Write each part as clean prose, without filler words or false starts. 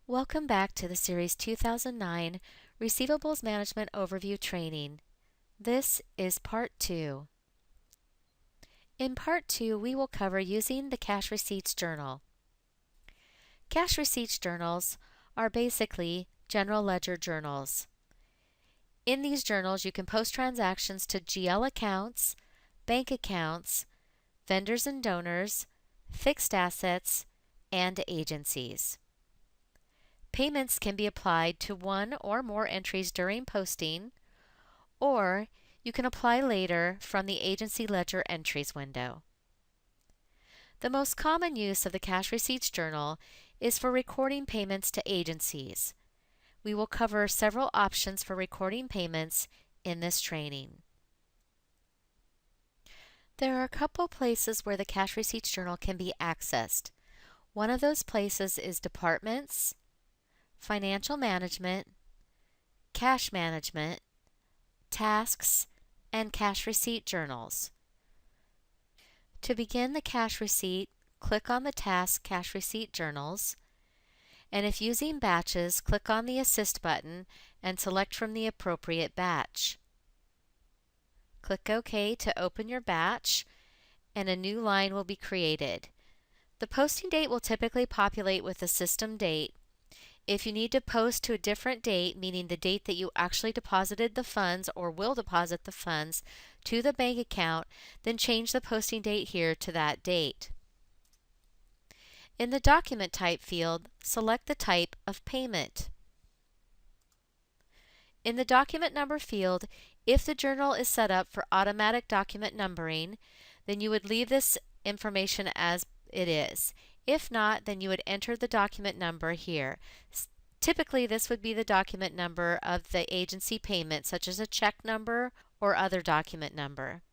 Welcome back to the Series 2009 Receivables Management Overview Training. This is Part 2. In Part 2, we will cover using the Cash Receipts Journal. Cash Receipts Journals are basically general ledger journals. In these journals, you can post transactions to GL accounts, bank accounts, vendors and donors, fixed assets, and agencies. Payments can be applied to one or more entries during posting, or you can apply later from the Agency Ledger Entries window. The most common use of the Cash Receipts Journal is for recording payments to agencies. We will cover several options for recording payments in this training. There are a couple places where the Cash Receipts Journal can be accessed. One of those places is Departments, Financial Management, Cash Management, Tasks, and Cash Receipt Journals. To begin the cash receipt, click on the task Cash Receipt Journals, and if using batches, click on the Assist button and select from the appropriate batch. Click OK to open your batch, and a new line will be created. The posting date will typically populate with the system date. If you need to post to a different date, meaning the date that you actually deposited the funds or will deposit the funds to the bank account, then change the posting date here to that date. In the Document Type field, select the type of payment. In the Document Number field, if the journal is set up for automatic document numbering, then you would leave this information as it is. If not, then you would enter the document number here. Typically, this would be the document number of the agency payment, such as a check number or other document number.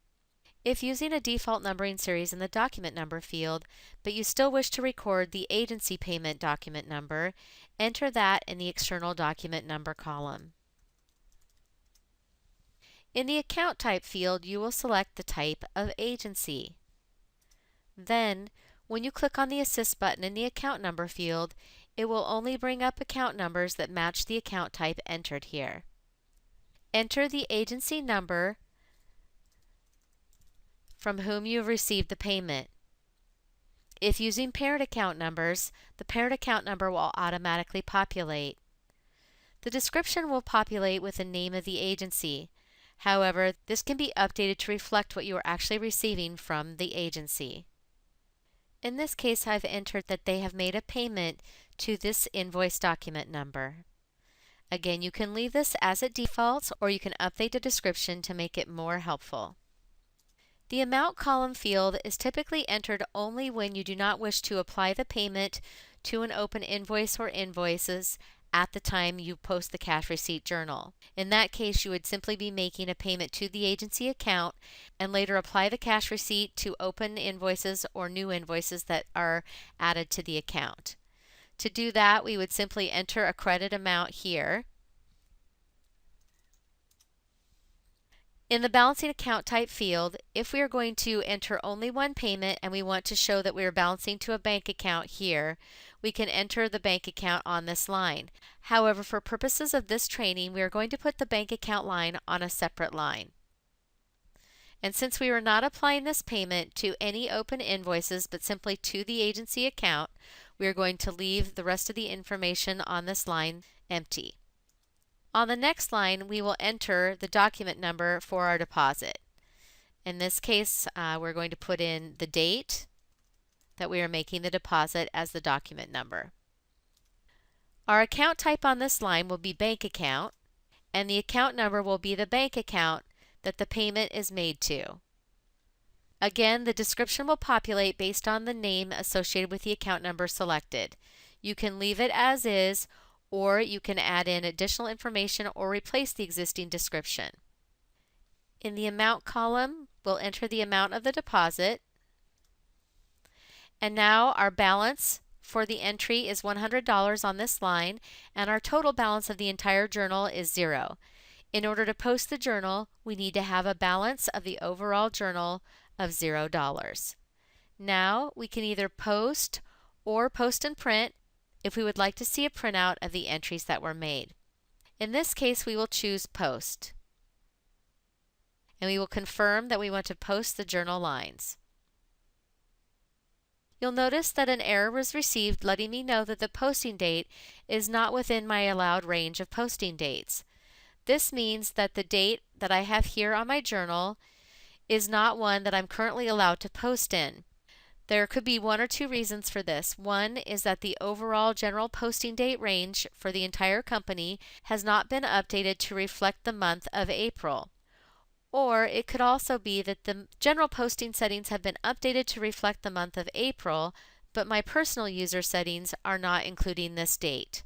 If using a default numbering series in the document number field, but you still wish to record the agency payment document number, enter that in the external document number column. In the account type field, you will select the type of agency. Then, when you click on the Assist button in the Account Number field, it will only bring up account numbers that match the account type entered here. Enter the agency number from whom you have received the payment. If using parent account numbers, the parent account number will automatically populate. The description will populate with the name of the agency. However, this can be updated to reflect what you are actually receiving from the agency. In this case, I've entered that they have made a payment to this invoice document number. Again, you can leave this as it defaults, or you can update the description to make it more helpful. The amount column field is typically entered only when you do not wish to apply the payment to an open invoice or invoices at the time you post the cash receipt journal. In that case, you would simply be making a payment to the agency account and later apply the cash receipt to open invoices or new invoices that are added to the account. To do that, we would simply enter a credit amount here. In the balancing account type field, if we are going to enter only one payment and we want to show that we are balancing to a bank account here, we can enter the bank account on this line. However, for purposes of this training, we are going to put the bank account line on a separate line. And since we are not applying this payment to any open invoices but simply to the agency account, we are going to leave the rest of the information on this line empty. On the next line, we will enter the document number for our deposit. In this case, we're going to put in the date that we are making the deposit as the document number. Our account type on this line will be bank account, and the account number will be the bank account that the payment is made to. Again, the description will populate based on the name associated with the account number selected. You can leave it as is, or you can add in additional information or replace the existing description. In the amount column, we'll enter the amount of the deposit. And now our balance for the entry is $100 on this line, and our total balance of the entire journal is 0. In order to post the journal, we need to have a balance of the overall journal of $0. Now we can either post or post and print if we would like to see a printout of the entries that were made. In this case, we will choose Post, and we will confirm that we want to post the journal lines. You'll notice that an error was received letting me know that the posting date is not within my allowed range of posting dates. This means that the date that I have here on my journal is not one that I'm currently allowed to post in. There could be one or two reasons for this. One is that the overall general posting date range for the entire company has not been updated to reflect the month of April. Or it could also be that the general posting settings have been updated to reflect the month of April, but my personal user settings are not including this date.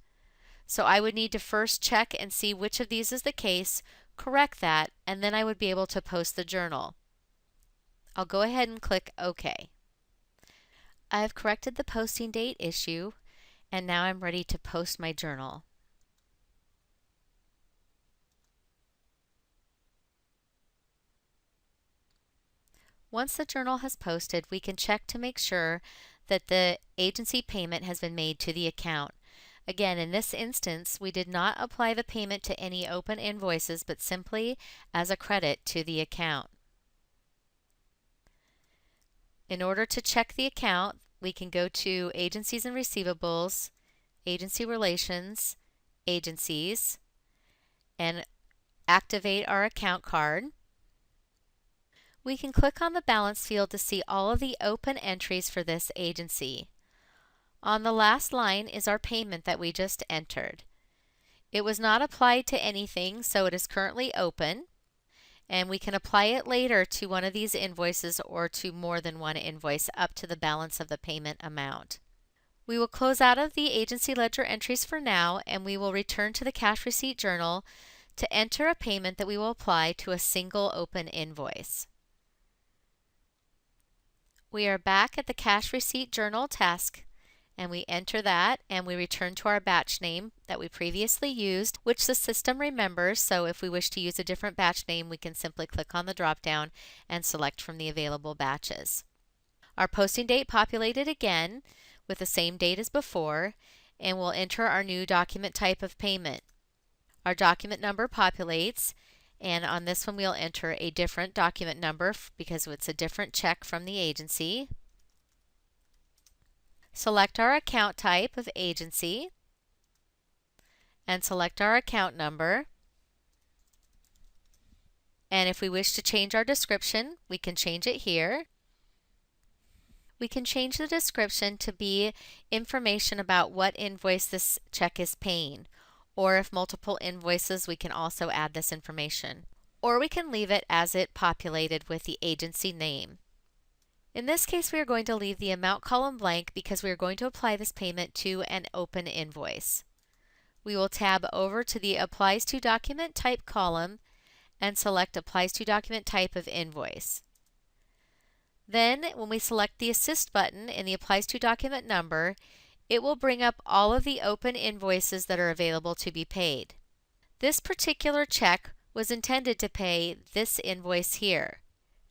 So I would need to first check and see which of these is the case, correct that, and then I would be able to post the journal. I'll go ahead and click OK. I have corrected the posting date issue, and now I'm ready to post my journal. Once the journal has posted, we can check to make sure that the agency payment has been made to the account. Again, in this instance, we did not apply the payment to any open invoices, but simply as a credit to the account. In order to check the account, we can go to Agencies and Receivables, Agency Relations, Agencies, and activate our account card. We can click on the balance field to see all of the open entries for this agency. On the last line is our payment that we just entered. It was not applied to anything, so it is currently open, and we can apply it later to one of these invoices or to more than one invoice up to the balance of the payment amount. We will close out of the agency ledger entries for now, and we will return to the cash receipt journal to enter a payment that we will apply to a single open invoice. We are back at the cash receipt journal task, and we enter that, and we return to our batch name that we previously used, which the system remembers. So if we wish to use a different batch name, we can simply click on the drop-down and select from the available batches. Our posting date populated again with the same date as before, and we'll enter our new document type of payment. Our document number populates, and on this one we'll enter a different document number because it's a different check from the agency. Select our account type of agency and select our account number. And if we wish to change our description, we can change it here. We can change the description to be information about what invoice this check is paying. Or if multiple invoices, we can also add this information. Or we can leave it as it populated with the agency name. In this case, we are going to leave the amount column blank because we are going to apply this payment to an open invoice. We will tab over to the Applies to Document Type column and select Applies to Document Type of Invoice. Then, when we select the Assist button in the Applies to Document Number, it will bring up all of the open invoices that are available to be paid. This particular check was intended to pay this invoice here.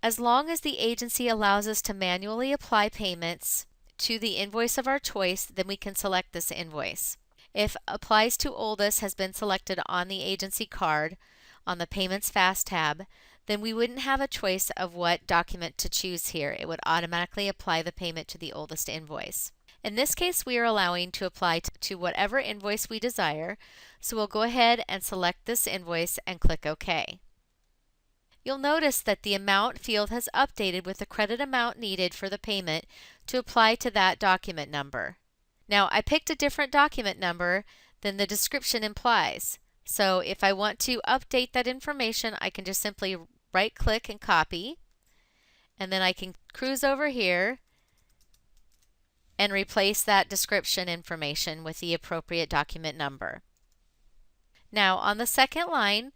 As long as the agency allows us to manually apply payments to the invoice of our choice, then we can select this invoice. If Applies to Oldest has been selected on the agency card on the Payments Fast tab, then we wouldn't have a choice of what document to choose here. It would automatically apply the payment to the oldest invoice. In this case, we are allowing to apply to whatever invoice we desire, so we'll go ahead and select this invoice and click OK. You'll notice that the amount field has updated with the credit amount needed for the payment to apply to that document number. Now, I picked a different document number than the description implies. So if I want to update that information, I can just simply right-click and copy, and then I can cruise over here and replace that description information with the appropriate document number. Now, on the second line,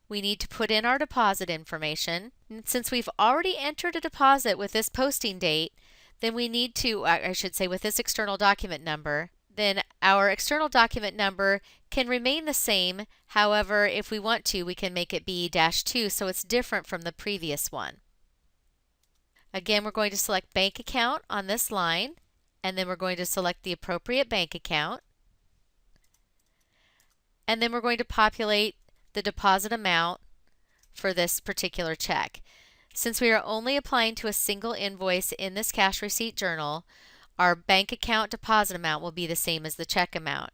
we need to put in our deposit information. And since we've already entered a deposit with this posting date, then we need to, I should say with this external document number, then our external document number can remain the same. However, if we want to, we can make it B-2 so it's different from the previous one. Again, we're going to select bank account on this line, and then we're going to select the appropriate bank account. And then we're going to populate the deposit amount for this particular check. Since we are only applying to a single invoice in this cash receipt journal, our bank account deposit amount will be the same as the check amount.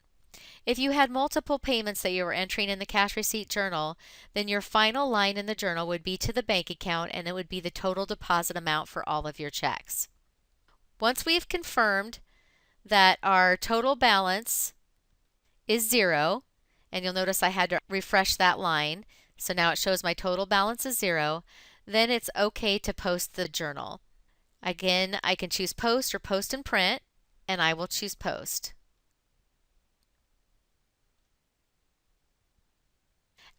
If you had multiple payments that you were entering in the cash receipt journal, then your final line in the journal would be to the bank account, and it would be the total deposit amount for all of your checks. Once we've confirmed that our total balance is 0, and you'll notice I had to refresh that line, so now it shows my total balance is 0, then it's okay to post the journal. Again, I can choose post or post and print, and I will choose post.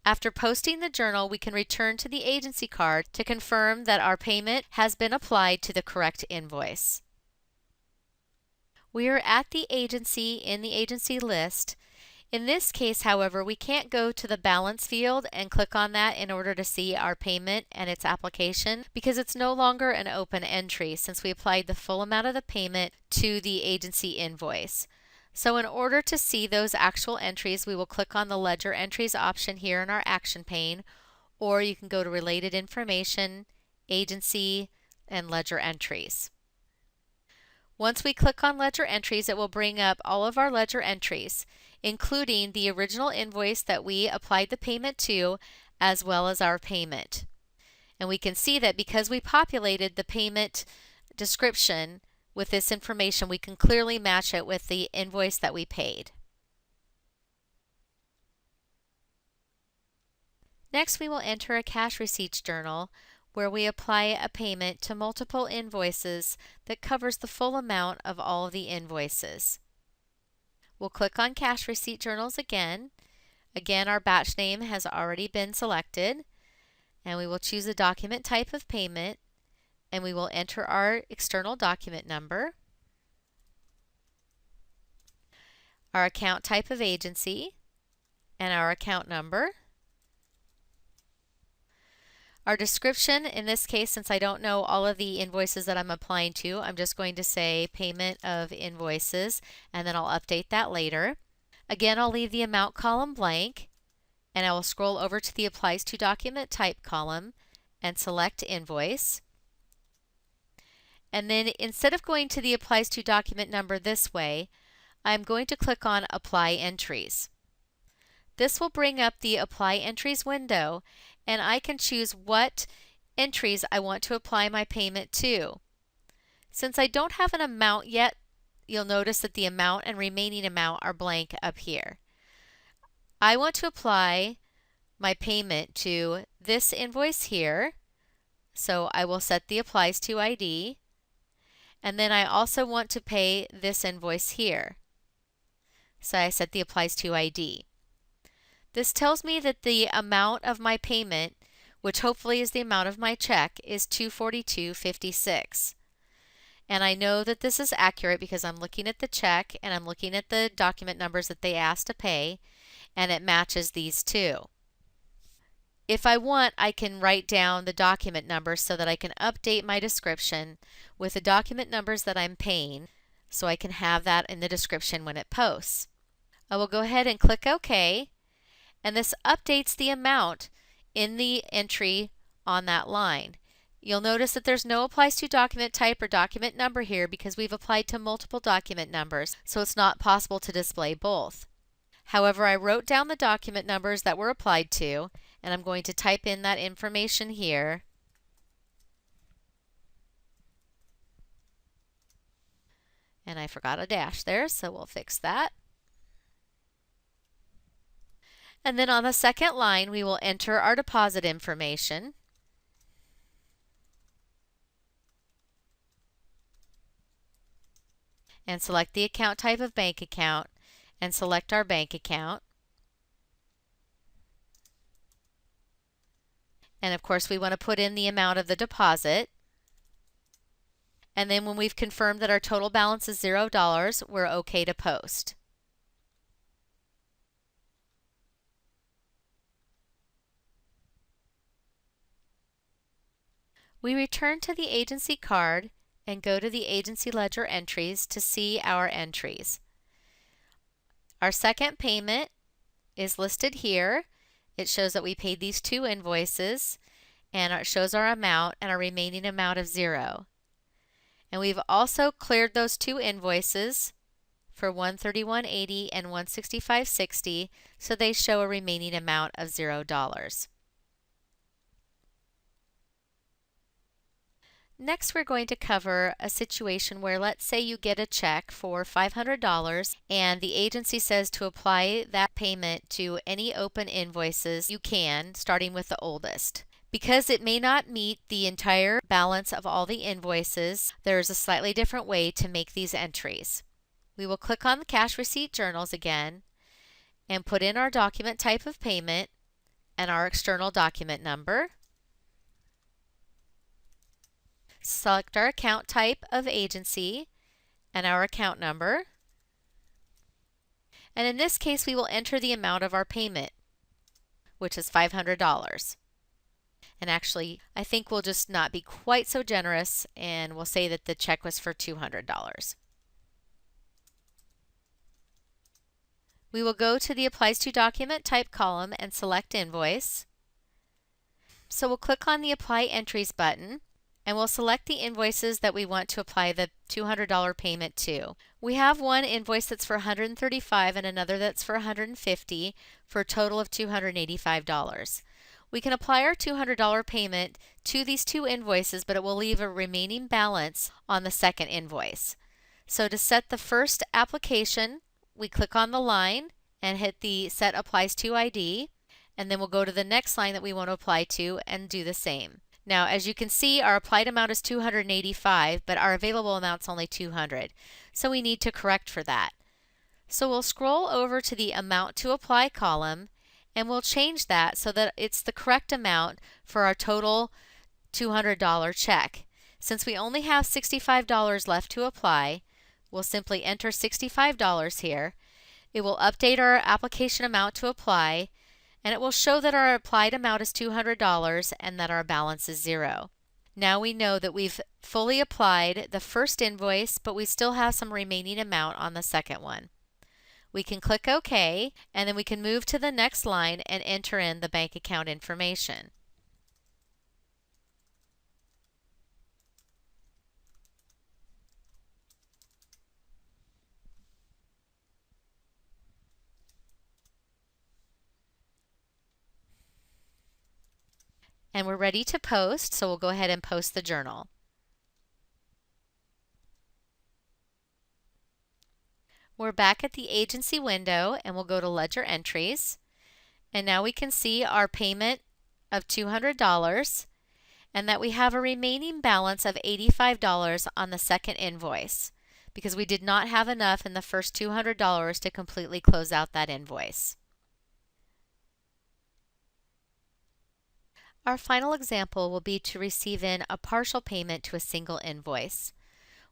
After posting the journal, we can return to the agency card to confirm that our payment has been applied to the correct invoice. We are at the agency in the agency list. In this case, however, we can't go to the balance field and click on that in order to see our payment and its application because it's no longer an open entry since we applied the full amount of the payment to the agency invoice. So in order to see those actual entries, we will click on the Ledger Entries option here in our action pane, or you can go to Related Information, Agency, and Ledger Entries. Once we click on Ledger Entries, it will bring up all of our ledger entries, including the original invoice that we applied the payment to, as well as our payment. And we can see that because we populated the payment description with this information, we can clearly match it with the invoice that we paid. Next, we will enter a cash receipts journal where we apply a payment to multiple invoices that covers the full amount of all of the invoices. We'll click on cash receipt journals again. Again, our batch name has already been selected, and we will choose a document type of payment, and we will enter our external document number, our account type of agency, and our account number. Our description, in this case, since I don't know all of the invoices that I'm applying to, I'm just going to say payment of invoices, and then I'll update that later. Again, I'll leave the amount column blank, and I will scroll over to the Applies to Document Type column and select Invoice. And then instead of going to the Applies to Document Number this way, I'm going to click on Apply Entries. This will bring up the Apply Entries window, and I can choose what entries I want to apply my payment to. Since I don't have an amount yet, you'll notice that the amount and remaining amount are blank up here. I want to apply my payment to this invoice here, so I will set the Applies to ID. And then I also want to pay this invoice here. So I set the Applies to ID. This tells me that the amount of my payment, which hopefully is the amount of my check, is $242.56. And I know that this is accurate because I'm looking at the check and I'm looking at the document numbers that they asked to pay, and it matches these two. If I want, I can write down the document numbers so that I can update my description with the document numbers that I'm paying, so I can have that in the description when it posts. I will go ahead and click OK, and this updates the amount in the entry on that line. You'll notice that there's no Applies to Document Type or Document Number here because we've applied to multiple document numbers, so it's not possible to display both. However, I wrote down the document numbers that were applied to, and I'm going to type in that information here. And I forgot a dash there, so we'll fix that. And then on the second line, we will enter our deposit information. And select the account type of bank account and select our bank account. And of course, we want to put in the amount of the deposit. And then when we've confirmed that our total balance is $0, we're okay to post. We return to the agency card and go to the agency ledger entries to see our entries. Our second payment is listed here. It shows that we paid these 2 invoices, and it shows our amount and our remaining amount of 0. And we've also cleared those 2 invoices for $131.80 and $165.60, so they show a remaining amount of $0. Next, we're going to cover a situation where, let's say you get a check for $500 and the agency says to apply that payment to any open invoices you can, starting with the oldest. Because it may not meet the entire balance of all the invoices, there is a slightly different way to make these entries. We will click on the cash receipt journals again and put in our document type of payment and our external document number. Select our account type of agency and our account number. And in this case, we will enter the amount of our payment, which is $500. And actually, I think we'll just not be quite so generous and we'll say that the check was for $200. We will go to the Applies to Document Type column and select Invoice. So we'll click on the Apply Entries button and we'll select the invoices that we want to apply the $200 payment to. We have one invoice that's for $135 and another that's for $150 for a total of $285. We can apply our $200 payment to these 2 invoices, but it will leave a remaining balance on the second invoice. So to set the first application, we click on the line and hit the Set Applies to ID, and then we'll go to the next line that we want to apply to and do the same. Now, as you can see, our applied amount is $285, but our available amount's only $200. So we need to correct for that. So we'll scroll over to the Amount to Apply column, and we'll change that so that it's the correct amount for our total $200 check. Since we only have $65 left to apply, we'll simply enter $65 here. It will update our application amount to apply, and it will show that our applied amount is $200 and that our balance is 0. Now we know that we've fully applied the first invoice, but we still have some remaining amount on the second one. We can click OK, and then we can move to the next line and enter in the bank account information. And we're ready to post, so we'll go ahead and post the journal. We're back at the agency window and we'll go to Ledger Entries. And now we can see our payment of $200 and that we have a remaining balance of $85 on the second invoice because we did not have enough in the first $200 to completely close out that invoice. Our final example will be to receive in a partial payment to a single invoice.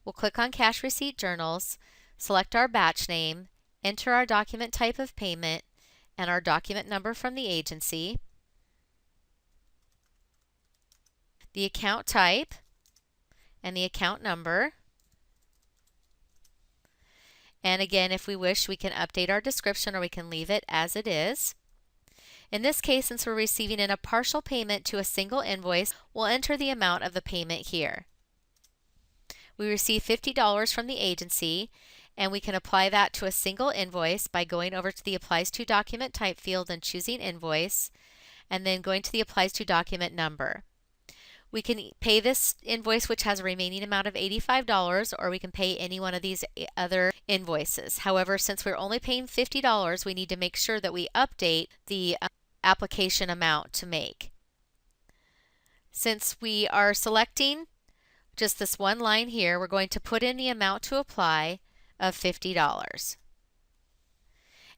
We'll click on Cash Receipt Journals, select our batch name, enter our document type of payment, and our document number from the agency, the account type, and the account number. And again, if we wish, we can update our description or we can leave it as it is. In this case, since we're receiving in a partial payment to a single invoice, we'll enter the amount of the payment here. We receive $50 from the agency, and we can apply that to a single invoice by going over to the Applies to Document Type field and choosing Invoice, and then going to the Applies to Document Number. We can pay this invoice, which has a remaining amount of $85, or we can pay any one of these other invoices. However, since we're only paying $50, we need to make sure that we update the application amount to make. Since we are selecting just this one line here, we're going to put in the amount to apply of $50.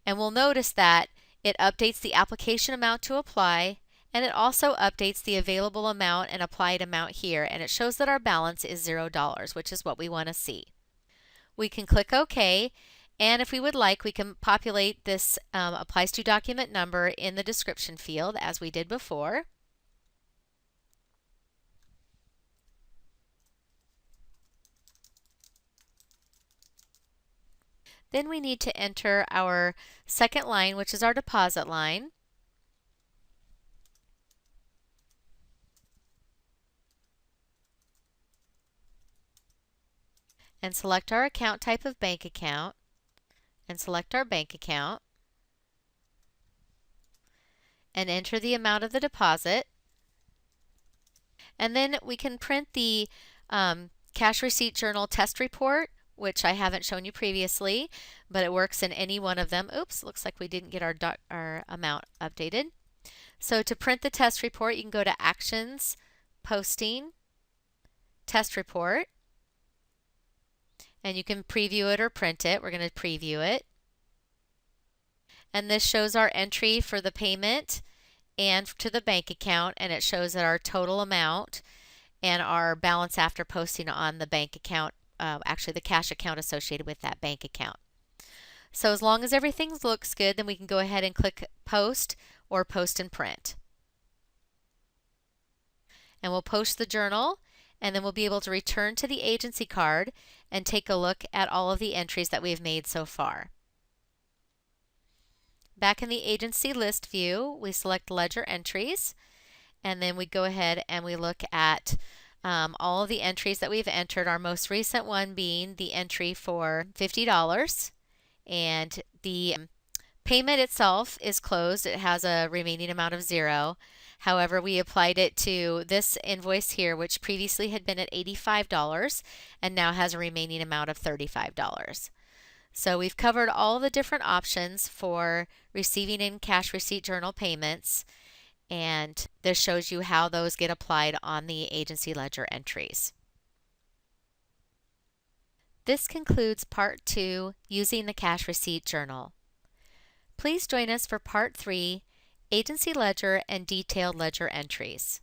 And we'll notice that it updates the application amount to apply, and it also updates the available amount and applied amount here, and it shows that our balance is $0, which is what we want to see. We can click OK, and if we would like, we can populate this Applies to Document Number in the description field as we did before. Then we need to enter our second line, which is our deposit line. And select our account type of bank account and select our bank account and enter the amount of the deposit. And then we can print the cash receipt journal test report, which I haven't shown you previously, but it works in any one of them. Oops, looks like we didn't get our amount updated. So to print the test report, you can go to Actions, Posting, Test Report, and you can preview it or print it. We're going to preview it. And this shows our entry for the payment and to the bank account, and it shows that our total amount and our balance after posting on the bank account, actually the cash account associated with that bank account. So as long as everything looks good, then we can go ahead and click Post or Post and Print. And we'll post the journal, and then we'll be able to return to the agency card and take a look at all of the entries that we've made so far. Back in the agency list view, we select Ledger Entries, and then we go ahead and we look at all of the entries that we've entered, our most recent one being the entry for $50, and the payment itself is closed. It has a remaining amount of 0. However, we applied it to this invoice here, which previously had been at $85 and now has a remaining amount of $35. So we've covered all the different options for receiving in cash receipt journal payments, and this shows you how those get applied on the agency ledger entries. This concludes Part 2, Using the Cash Receipt Journal. Please join us for Part 3, Agency Ledger and Detailed Ledger Entries.